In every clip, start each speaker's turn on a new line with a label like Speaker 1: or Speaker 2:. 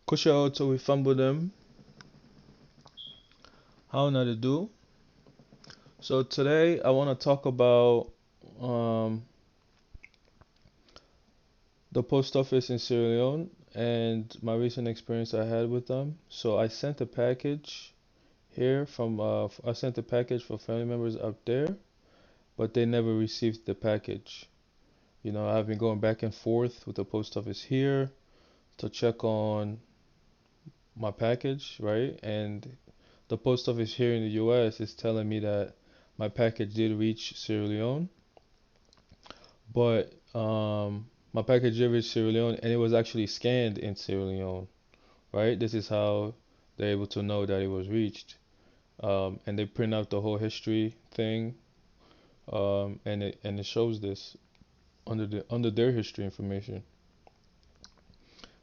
Speaker 1: Kusha to we fumble them. How not to do? So today I want to talk about um, the post office in Sierra Leone and my recent experience I had with them. So I sent a package here from I sent a package for family members up there, but they never received the package. I've been going back and forth with the post office here to check on my package, right? And the post office here in the US is telling me that my package did reach Sierra Leone, but my package did reach Sierra Leone and it was actually scanned in Sierra Leone, right? This is how they're able to know that it was reached. And they print out the whole history thing, and it shows this under their history information.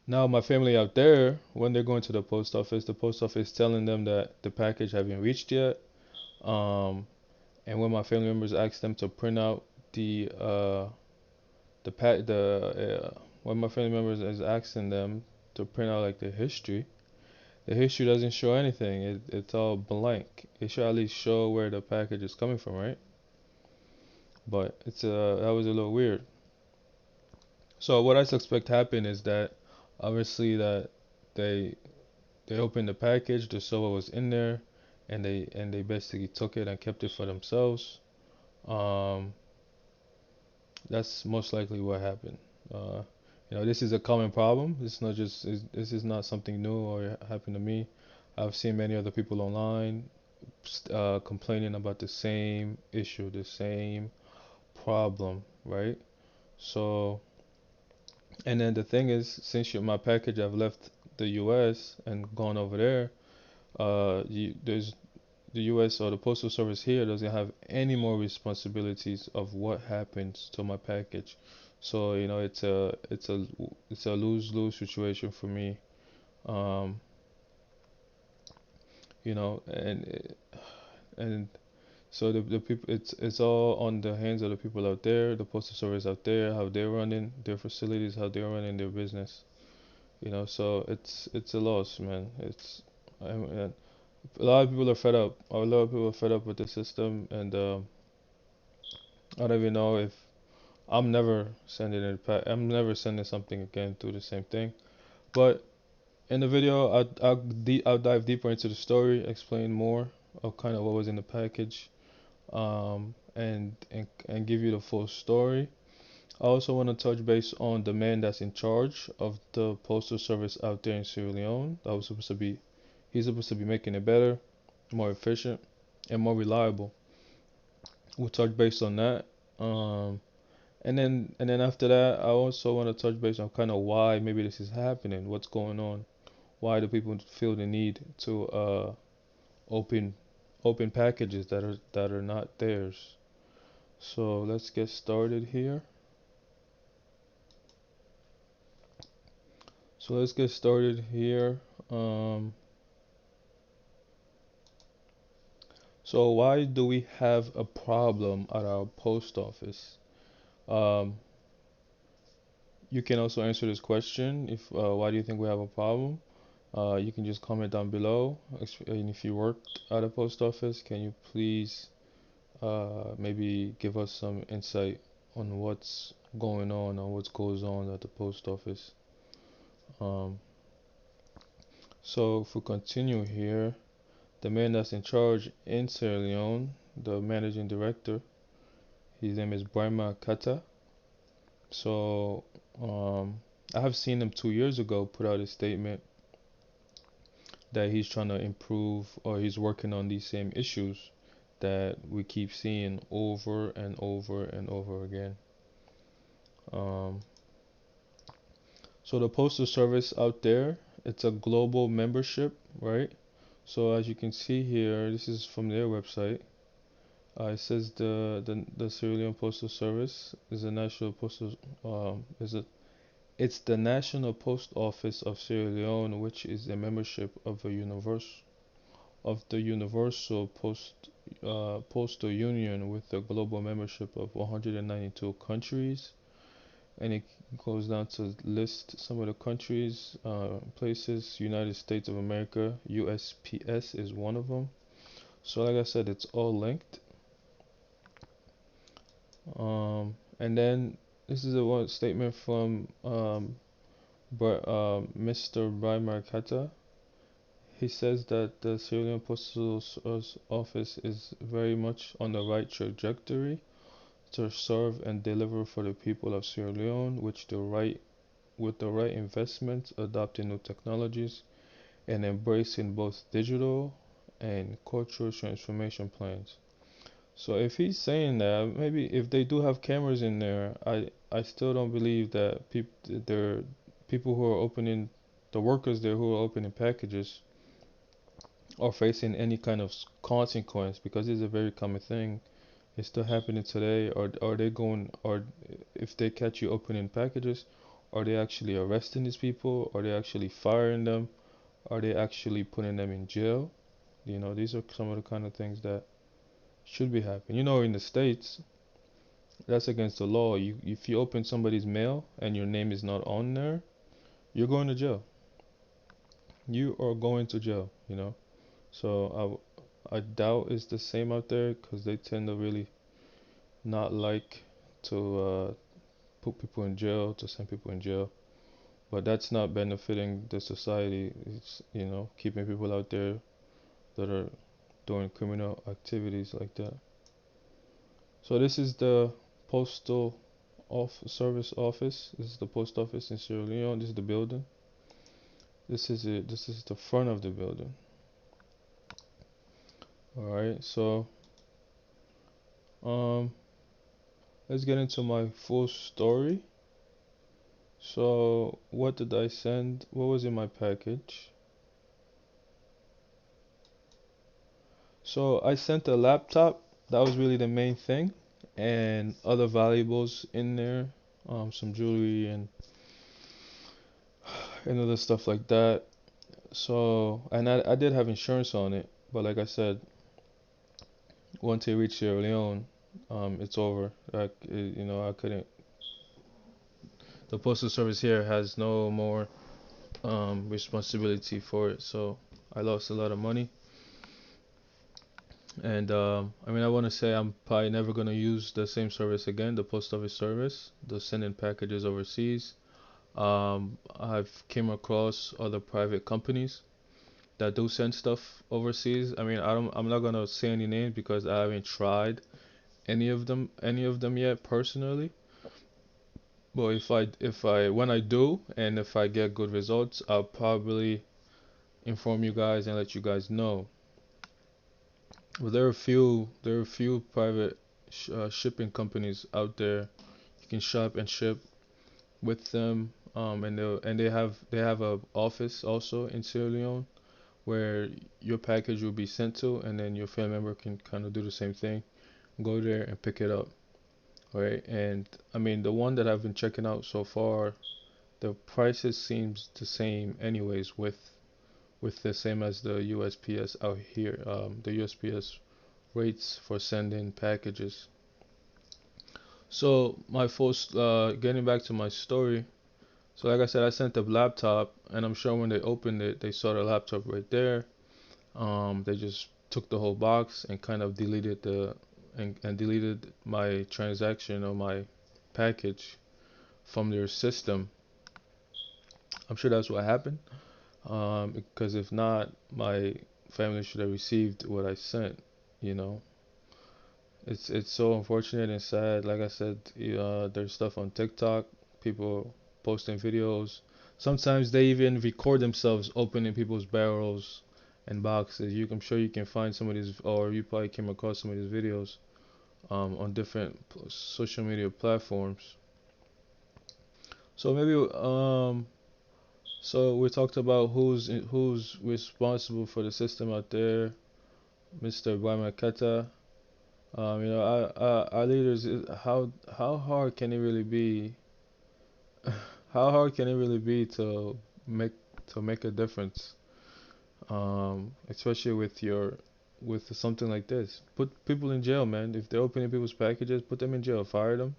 Speaker 1: Now my family out there, when they're going to the post office telling them that the package haven't reached yet. Um, and when my family members ask them to print out the pack when my family members is asking them to print out like the history doesn't show anything. It's all blank. It should at least show where the package is coming from, right? But that was a little weird. So what I suspect happened is that obviously that they they opened the package, they saw what was in there, and they basically took it and kept it for themselves. Um, that's most likely what happened. Uh, this is a common problem. This is not something new or happened to me. I've seen many other people online complaining about the same issue, the same problem, right? So, and then the thing is, since my package I've left the U.S. and gone over there, there's the U.S. or the Postal Service here doesn't have any more responsibilities of what happens to my package. So it's a lose-lose situation for me. Um, and so the people it's all on the hands of the people out there, the Postal Service out there, how they're running their facilities, how they're running their business. So it's a loss, man. And a lot of people are fed up. A lot of people are fed up with the system, and I don't even know if I'm never sending something again through the same thing. But in the video, I'll dive deeper into the story, explain more of kind of what was in the package, and give you the full story. I also want to touch base on the man that's in charge of the postal service out there in Sierra Leone. He's supposed to be making it better, more efficient, and more reliable. We'll touch base on that. Um, and then after that, I also want to touch base on kind of why maybe this is happening, what's going on, why do people feel the need to open open packages that are not theirs. So let's get started here. So let's get started here. Um, so why do we have a problem at our post office? Um, you can also answer this question. If Why do you think we have a problem? You can just comment down below. And if you worked at a post office, can you please maybe give us some insight on what's going on or what goes on at the post office? Um, so if we continue here, the man that's in charge in Sierra Leone, the managing director, his name is Brahma Kata. So I have seen him 2 years ago put out a statement that he's trying to improve or he's working on these same issues that we keep seeing over and over and over again. Um, so the postal service out there, it's a global membership, right? So as you can see here, this is from their website. It says the Sierra Leone Postal Service is a national postal is a it's the National Post Office of Sierra Leone, which is a membership of the Universal Postal Union with a global membership of 192 countries. and it goes down to list some of the countries, places. United States of America, USPS is one of them. So like I said, it's all linked. And then this is a one statement from Mr. Brian Marketa. He says that the Sierra Leone Postal Office is very much on the right trajectory to serve and deliver for the people of Sierra Leone, with the right investments, adopting new technologies, and embracing both digital and cultural transformation plans. So if he's saying that, maybe if they do have cameras in there, I still don't believe that people who are opening, the workers there who are opening packages are facing any kind of consequence, because it's a very common thing. It's still happening today. Or are they going, or if they catch you opening packages, are they actually arresting these people? Are they actually firing them? Are they actually putting them in jail? These are some of the kind of things that should be happening. In the States, that's against the law. If you open somebody's mail and your name is not on there, you're going to jail. You are going to jail. So I doubt it's the same out there, because they tend to really not like to put people in jail, to send people in jail. But that's not benefiting the society. It's keeping people out there that are doing criminal activities like that. So this is the postal service office. This is the post office in Sierra Leone. This is the building. This is it. This is the front of the building. All right. So um, let's get into my full story. So what did I send? What was in my package? So I sent a laptop. That was really the main thing, and other valuables in there, some jewelry and other stuff like that. So, and I did have insurance on it, but like I said, once it reached Sierra Leone, it's over. I couldn't. The postal service here has no more responsibility for it, so I lost a lot of money. And I mean, I want to say I'm probably never gonna use the same service again, the post office service, the sending packages overseas. I've came across other private companies that do send stuff overseas. I mean, I'm not gonna say any names because I haven't tried any of them yet personally. But when I do, and if I get good results, I'll probably inform you guys and let you guys know. But there are a few private shipping companies out there. You can shop and ship with them. And they have a office also in Sierra Leone where your package will be sent to, and then your family member can kind of do the same thing, go there and pick it up, right? And I mean, the one that I've been checking out so far, the prices seems the same anyways, with the same as the USPS out here. The USPS rates for sending packages. So getting back to my story. So like I said, I sent a laptop, and I'm sure when they opened it, they saw the laptop right there. They just took the whole box and kind of deleted my transaction or my package from their system. I'm sure that's what happened. Because if not, my family should have received what I sent. You know, it's so unfortunate and sad. Like I said, there's stuff on TikTok, people posting videos. Sometimes they even record themselves opening people's barrels and boxes. I'm sure you can find some of these, or you probably came across some of these videos on different social media platforms. So we talked about who's responsible for the system out there, Mr. Guamakata. Our leaders. How hard can it really be? How hard can it really be make make a difference? Especially with something like this. Put people in jail, man. If they're opening people's packages, put them in jail. Fire them.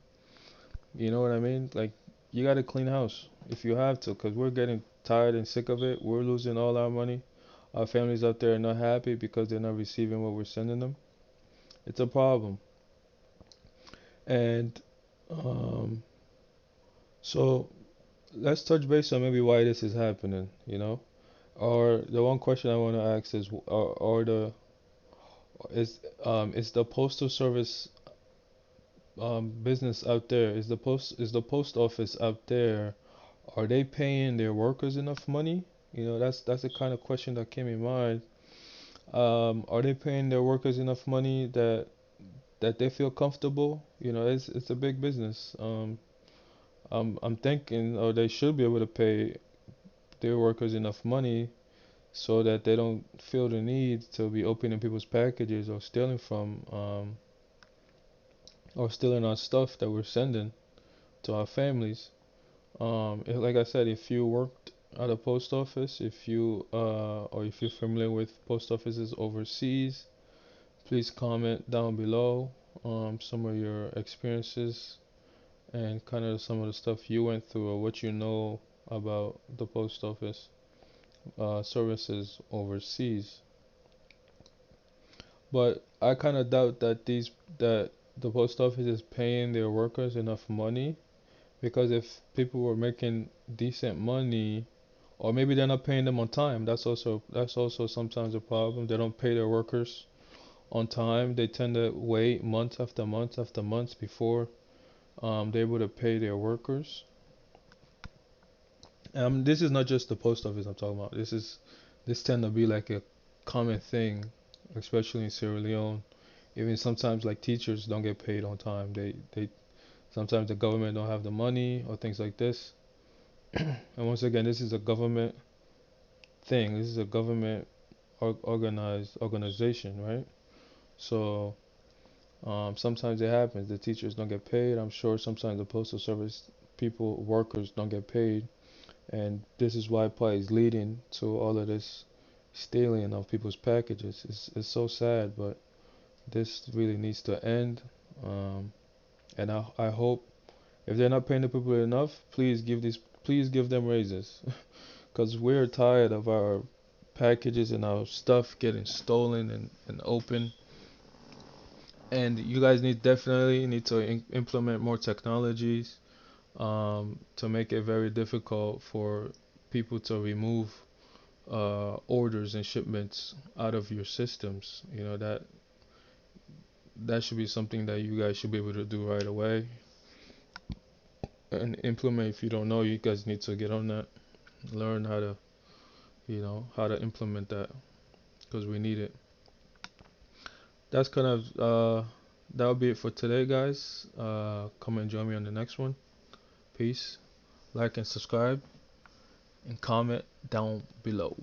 Speaker 1: You know what I mean? Like, you gotta clean house if you have to, cause we're getting tired and sick of it. We're losing all our money. Our families out there are not happy because they're not receiving what we're sending them. It's a problem. And um, so let's touch base on maybe why this is happening. Or the one question I want to ask is, or the is the postal service business out there? Is the post office out there? Are they paying their workers enough money? That's the kind of question that came in mind. Are they paying their workers enough money that they feel comfortable? It's a big business. I'm thinking, or they should be able to pay their workers enough money so that they don't feel the need to be opening people's packages or stealing our stuff that we're sending to our families. Like I said, if you worked at a post office, or if you're familiar with post offices overseas, please comment down below some of your experiences and kind of some of the stuff you went through or what you know about the post office services overseas. But I kind of doubt that the post office is paying their workers enough money, because if people were making decent money, or maybe they're not paying them on time. That's also sometimes a problem. They don't pay their workers on time. They tend to wait months after months after months before they're able to pay their workers. This is not just the post office I'm talking about. This tend to be like a common thing, especially in Sierra Leone. Even sometimes like teachers don't get paid on time. They sometimes the government don't have the money or things like this. And once again, this is a government thing. This is a government organized organization, right? So sometimes it happens. The teachers don't get paid. I'm sure sometimes the postal service workers don't get paid, and this is why probably is leading to all of this stealing of people's packages. It's so sad, but this really needs to end. Um, and I hope if they're not paying the people enough, please give them raises, because we're tired of our packages and our stuff getting stolen and open. And you guys definitely need to implement more technologies to make it very difficult for people to remove orders and shipments out of your systems. That should be something that you guys should be able to do right away and implement. If you don't know, you guys need to get on that, learn how to implement that, because we need it. That's kind of that'll be it for today, guys. Come and join me on the next one. Peace. Like and subscribe and comment down below.